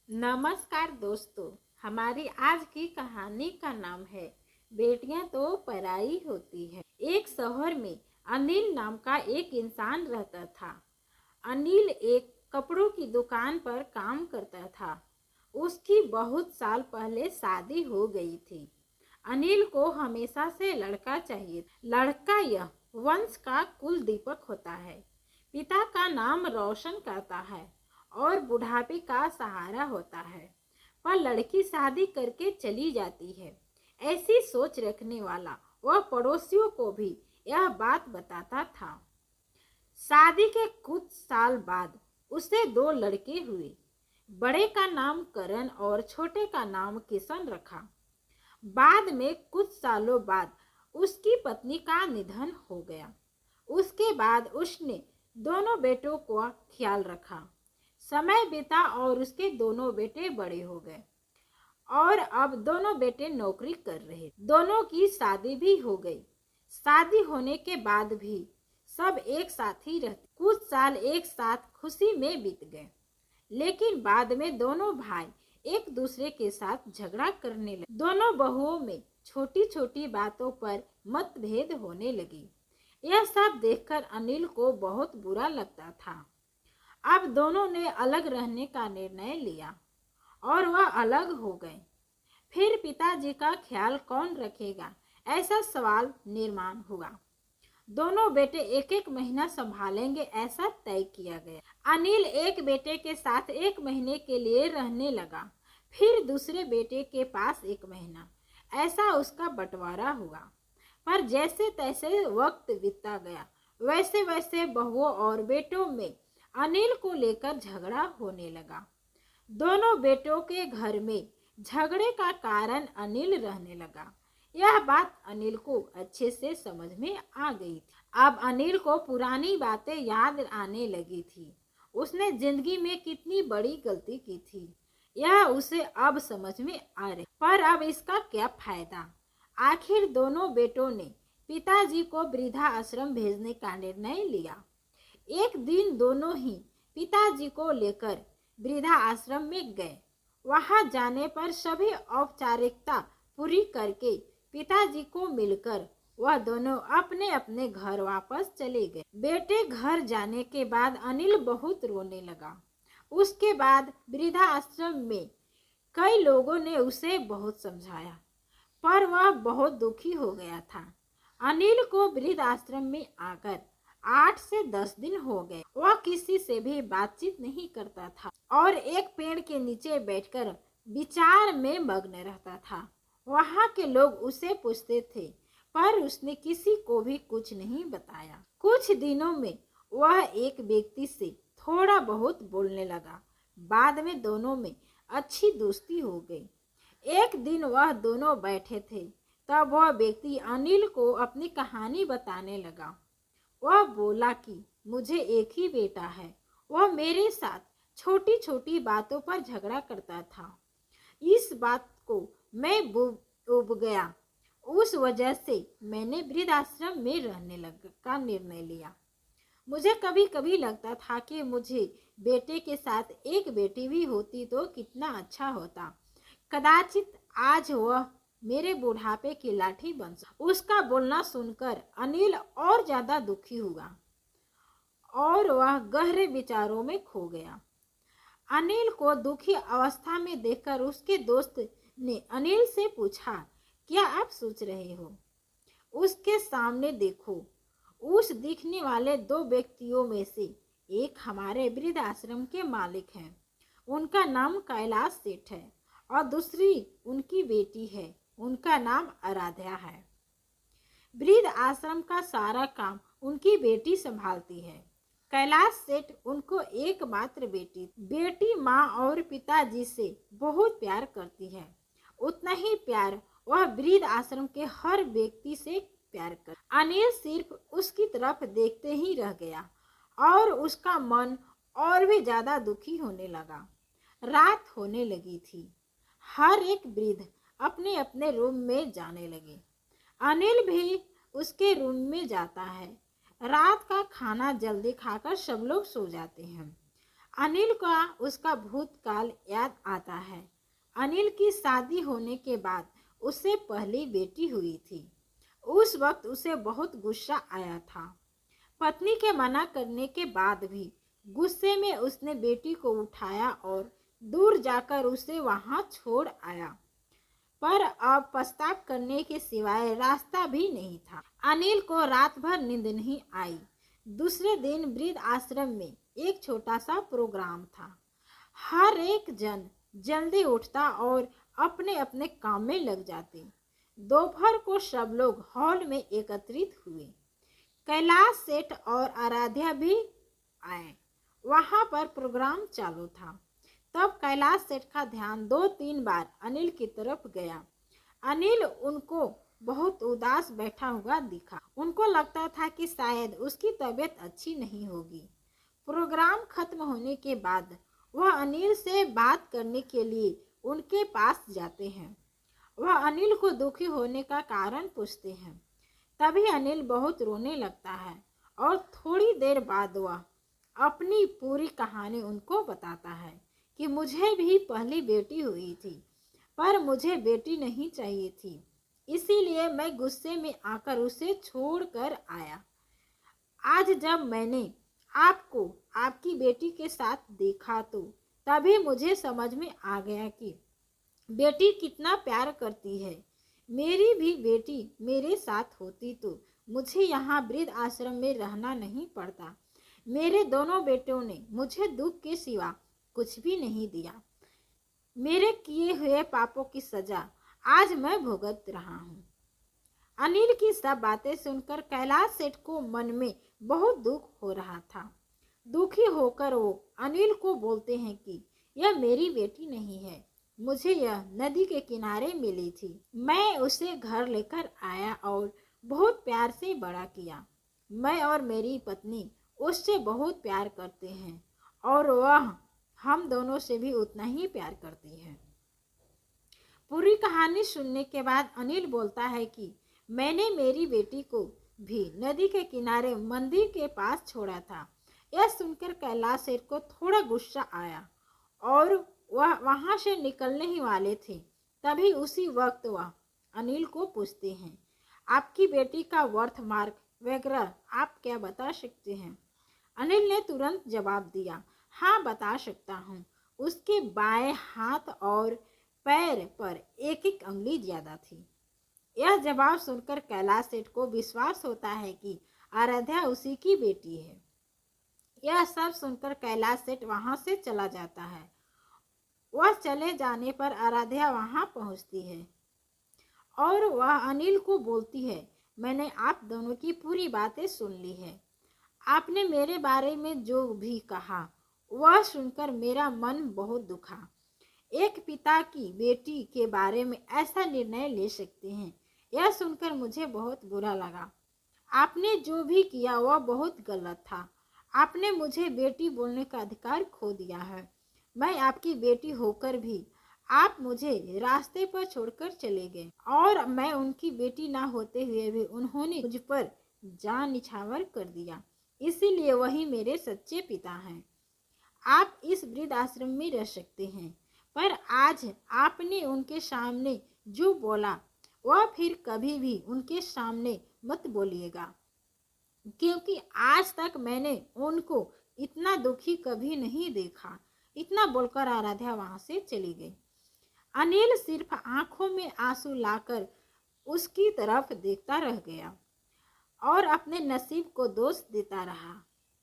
नमस्कार दोस्तों। हमारी आज की कहानी का नाम है बेटियां तो पराई होती है। एक शहर में अनिल नाम का एक इंसान रहता था। अनिल एक कपड़ों की दुकान पर काम करता था। उसकी बहुत साल पहले शादी हो गई थी। अनिल को हमेशा से लड़का चाहिए। लड़का यह वंश का कुल दीपक होता है, पिता का नाम रोशन करता है और बुढ़ापे का सहारा होता है। पर लड़की शादी करके चली जाती है, ऐसी सोच रखने वाला वह पड़ोसियों को भी यह बात बताता था। शादी के कुछ साल बाद उसे दो लड़के हुए। बड़े का नाम करण और छोटे का नाम किशन रखा। बाद में कुछ सालों बाद उसकी पत्नी का निधन हो गया। उसके बाद उसने दोनों बेटों का ख्याल रखा। समय बीता और उसके दोनों बेटे बड़े हो गए और अब दोनों बेटे नौकरी कर रहे। दोनों की शादी भी हो गई। शादी होने के बाद भी सब एक साथ ही रहते। कुछ साल एक साथ खुशी में बीत गए, लेकिन बाद में दोनों भाई एक दूसरे के साथ झगड़ा करने लगे। दोनों बहुओं में छोटी छोटी बातों पर मतभेद होने लगी। यह सब देखकर अनिल को बहुत बुरा लगता था। अब दोनों ने अलग रहने का निर्णय लिया और वह अलग हो गए। फिर पिताजी का ख्याल कौन रखेगा, ऐसा सवाल निर्माण हुआ। दोनों बेटे एक एक महीना संभालेंगे, ऐसा तय किया गया। अनिल एक बेटे के साथ एक महीने के लिए रहने लगा, फिर दूसरे बेटे के पास एक महीना, ऐसा उसका बंटवारा हुआ। पर जैसे तैसे वक्त बीतता गया, वैसे वैसे बहुओं और बेटों में अनिल को लेकर झगड़ा होने लगा। दोनों बेटों के घर में झगड़े का कारण अनिल रहने लगा। यह बात अनिल को अच्छे से समझ में आ गई थी। अब अनिल को पुरानी बातें याद आने लगी थी। उसने जिंदगी में कितनी बड़ी गलती की थी, यह उसे अब समझ में आ रही। पर अब इसका क्या फायदा। आखिर दोनों बेटों ने पिताजी को वृद्धा आश्रम भेजने का निर्णय लिया। एक दिन दोनों ही पिताजी को लेकर वृद्धा आश्रम में गए। वहां जाने पर सभी औपचारिकता पूरी करके पिताजी को मिलकर वह दोनों अपने अपने घर वापस चले गए। बेटे घर जाने के बाद अनिल बहुत रोने लगा। उसके बाद वृद्धा आश्रम में कई लोगों ने उसे बहुत समझाया, पर वह बहुत दुखी हो गया था। अनिल को वृद्ध आश्रम में आकर 8 से 10 दिन हो गए। वह किसी से भी बातचीत नहीं करता था और एक पेड़ के नीचे बैठकर विचार में मग्न रहता था। वहां के लोग उसे पूछते थे, पर उसने किसी को भी कुछ नहीं बताया। कुछ दिनों में वह एक व्यक्ति से थोड़ा बहुत बोलने लगा। बाद में दोनों में अच्छी दोस्ती हो गई। एक दिन वह दोनों बैठे थे, तब वह व्यक्ति अनिल को अपनी कहानी बताने लगा। वह बोला कि मुझे एक ही बेटा है। वह मेरे साथ छोटी छोटी बातों पर झगड़ा करता था। इस बात को मैं उब गया। उस वजह से मैंने वृद्धाश्रम में रहने का निर्णय लिया। मुझे कभी कभी लगता था कि मुझे बेटे के साथ एक बेटी भी होती तो कितना अच्छा होता। कदाचित आज वह मेरे बुढ़ापे की लाठी बन सकती। उसका बोलना सुनकर अनिल और ज्यादा दुखी हुआ और वह गहरे विचारों में खो गया। अनिल को दुखी अवस्था में देखकर उसके दोस्त ने अनिल से पूछा, क्या आप सोच रहे हो? उसके सामने देखो। उस दिखने वाले दो व्यक्तियों में से एक हमारे वृद्ध आश्रम के मालिक हैं। उनका नाम कैलाश सेठ है और दूसरी उनकी बेटी है, उनका नाम आराध्या है। वृद्ध आश्रम का सारा काम उनकी बेटी संभालती है। कैलाश सेठ उनको एकमात्र बेटी माँ और पिताजी से बहुत प्यार करती है। उतना ही प्यार वह वृद्ध आश्रम के हर व्यक्ति से प्यार कर। अनिल सिर्फ उसकी तरफ देखते ही रह गया और उसका मन और भी ज्यादा दुखी होने लगा। रात होने लगी थी। हर एक वृद्ध अपने अपने रूम में जाने लगे। अनिल भी उसके रूम में जाता है। रात का खाना जल्दी खाकर सब लोग सो जाते हैं। अनिल का उसका भूतकाल याद आता है। अनिल की शादी होने के बाद उसे पहली बेटी हुई थी। उस वक्त उसे बहुत गुस्सा आया था। पत्नी के मना करने के बाद भी गुस्से में उसने बेटी को उठाया और दूर जाकर उसे वहां छोड़ आया। पर अब पछतावा करने के सिवाय रास्ता भी नहीं था। अनिल को रात भर नींद नहीं आई। दूसरे दिन वृद्ध आश्रम में एक छोटा सा प्रोग्राम था। हर एक जन जल्दी उठता और अपने अपने काम में लग जाते। दोपहर को सब लोग हॉल में एकत्रित हुए। कैलाश सेठ और आराध्या भी आए। वहां पर प्रोग्राम चालू था। तब कैलाश सेठ का ध्यान 2-3 बार अनिल की तरफ गया। अनिल उनको बहुत उदास बैठा हुआ दिखा। उनको लगता था कि शायद उसकी तबीयत अच्छी नहीं होगी। प्रोग्राम खत्म होने के बाद वह अनिल से बात करने के लिए उनके पास जाते हैं। वह अनिल को दुखी होने का कारण पूछते हैं। तभी अनिल बहुत रोने लगता है और थोड़ी देर बाद वह अपनी पूरी कहानी उनको बताता है कि मुझे भी पहली बेटी हुई थी, पर मुझे बेटी नहीं चाहिए थी, इसीलिए मैं गुस्से में आकर उसे छोड़कर आया। आज जब मैंने आपको आपकी बेटी के साथ देखा तो तभी मुझे समझ में आ गया कि बेटी कितना प्यार करती है। मेरी भी बेटी मेरे साथ होती तो मुझे यहाँ वृद्ध आश्रम में रहना नहीं पड़ता। मेरे दोनों बेटों ने मुझे दुख के सिवा कुछ भी नहीं दिया। मेरे किए हुए पापों की सजा आज मैं भुगत रहा हूँ। अनिल की सब बातें सुनकर कैलाश सेठ को मन में बहुत दुख हो रहा था। दुखी होकर वो अनिल को बोलते हैं कि यह मेरी बेटी नहीं है, मुझे यह नदी के किनारे मिली थी। मैं उसे घर लेकर आया और बहुत प्यार से बड़ा किया। मैं और मेरी पत्नी उससे बहुत प्यार करते हैं और वह हम दोनों से भी उतना ही प्यार करती है। पूरी कहानी सुनने के बाद अनिल बोलता है कि मैंने मेरी बेटी को भी नदी के किनारे मंदिर के पास छोड़ा था। यह सुनकर कैलाश सेठ को थोड़ा गुस्सा आया और वह वहां से निकलने ही वाले थे। तभी उसी वक्त वह अनिल को पूछते हैं, आपकी बेटी का वर्थ मार्क वगैरह आप क्या बता सकते हैं? अनिल ने तुरंत जवाब दिया, हाँ बता सकता हूँ। उसके बाएं हाथ और पैर पर एक अंगुली ज्यादा थी। यह जवाब सुनकर कैलाश सेठ को विश्वास होता है कि आराध्या उसी की बेटी है। यह सब सुनकर कैलाश सेठ वहां से चला जाता है। वह चले जाने पर आराध्या वहां पहुंचती है और वह अनिल को बोलती है, मैंने आप दोनों की पूरी बातें सुन ली है। आपने मेरे बारे में जो भी कहा वह सुनकर मेरा मन बहुत दुखा। एक पिता की बेटी के बारे में ऐसा निर्णय ले सकते हैं, यह सुनकर मुझे बहुत बुरा लगा। आपने जो भी किया वह बहुत गलत था। आपने मुझे बेटी बोलने का अधिकार खो दिया है। मैं आपकी बेटी होकर भी आप मुझे रास्ते पर छोड़कर चले गए और मैं उनकी बेटी ना होते हुए भी उन्होंने मुझ पर जान निछावर कर दिया। इसीलिए वही मेरे सच्चे पिता हैं। आप इस वृद्ध आश्रम में रह सकते हैं, पर आज आपने उनके सामने जो बोला वह फिर कभी भी उनके सामने मत बोलिएगा, क्योंकि आज तक मैंने उनको इतना दुखी कभी नहीं देखा। इतना बोलकर आराध्या वहां से चली गई। अनिल सिर्फ आंखों में आंसू लाकर उसकी तरफ देखता रह गया और अपने नसीब को दोष देता रहा।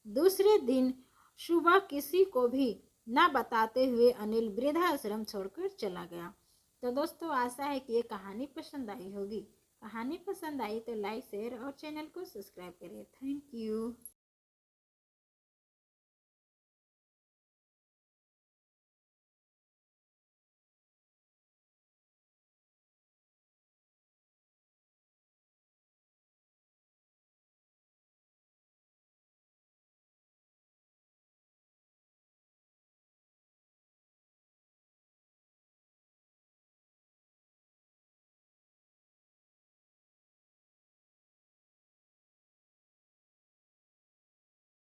दूसरे दिन सुबह किसी को भी न बताते हुए अनिल वृद्धाश्रम छोड़कर चला गया। तो दोस्तों, आशा है कि ये कहानी पसंद आई होगी। कहानी पसंद आई तो लाइक शेयर और चैनल को सब्सक्राइब करें। Thank you.